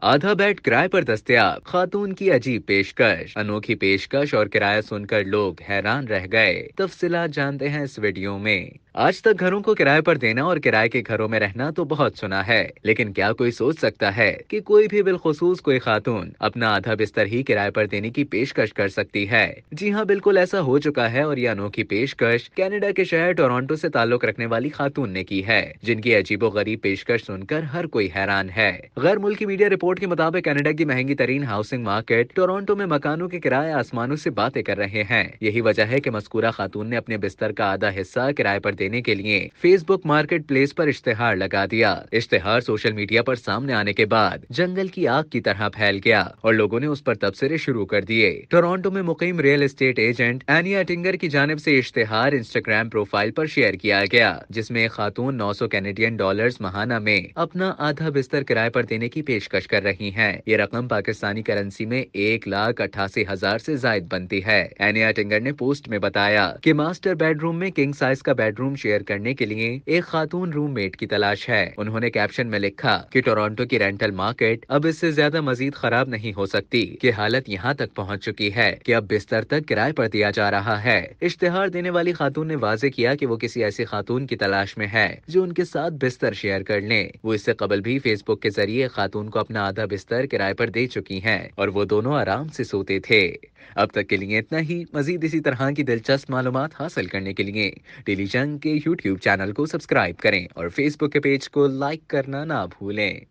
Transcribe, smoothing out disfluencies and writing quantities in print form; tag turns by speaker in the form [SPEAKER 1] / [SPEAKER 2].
[SPEAKER 1] आधा बेड किराए पर दस्तयाब, खातून की अजीब पेशकश। अनोखी पेशकश और किराया सुनकर लोग हैरान रह गए। तफसीलात जानते हैं इस वीडियो में। आज तक घरों को किराए पर देना और किराए के घरों में रहना तो बहुत सुना है, लेकिन क्या कोई सोच सकता है कि कोई भी बिलखुसूस कोई खातून अपना आधा बिस्तर ही किराए पर देने की पेशकश कर सकती है? जी हाँ, बिल्कुल ऐसा हो चुका है और ये अनोखी पेशकश कनाडा के शहर टोरंटो से ताल्लुक रखने वाली खातून ने की है, जिनकी अजीबोगरीब पेशकश सुनकर हर कोई हैरान है। गैर मुल्की मीडिया रिपोर्ट के मुताबिक कनाडा की महंगी तरीन हाउसिंग मार्केट टोरंटो में मकानों के किराए आसमानों से बातें कर रहे हैं। यही वजह है कि मस्कूरा खातून ने अपने बिस्तर का आधा हिस्सा किराए पर देने के लिए फेसबुक मार्केट प्लेस पर इश्तेहार लगा दिया। इश्तेहार सोशल मीडिया पर सामने आने के बाद जंगल की आग की तरह फैल गया और लोगों ने उस पर तबसरे शुरू कर दिए। टोरंटो में मुकीम रियल एस्टेट एजेंट एनिया टिंगर की जानिब से इश्तेहार इंस्टाग्राम प्रोफाइल पर शेयर किया गया, जिसमें एक खातून 900 कैनेडियन डॉलर्स महाना में अपना आधा बिस्तर किराए पर देने की पेशकश कर रही हैं। ये रकम पाकिस्तानी करेंसी में 1,88,000 से जायद बनती है। एनिया टिंगर ने पोस्ट में बताया कि मास्टर बेडरूम में किंग साइज का बेडरूम शेयर करने के लिए एक खातून रूममेट की तलाश है। उन्होंने कैप्शन में लिखा कि टोरंटो की रेंटल मार्केट अब इससे ज्यादा मजीद खराब नहीं हो सकती कि हालत यहाँ तक पहुँच चुकी है कि अब बिस्तर तक किराए पर दिया जा रहा है। इश्तेहार देने वाली खातून ने वाजे किया कि वो किसी ऐसी खातून की तलाश में है जो उनके साथ बिस्तर शेयर कर ले। वो इससे कबल भी फेसबुक के जरिए खातून को अपना आधा बिस्तर किराए पर दे चुकी हैं और वो दोनों आराम से सोते थे। अब तक के लिए इतना ही। मजीद इसी तरह की दिलचस्प मालूमात हासिल करने के लिए टेलीजंग के यूट्यूब चैनल को सब्सक्राइब करें और फेसबुक के पेज को लाइक करना ना भूलें।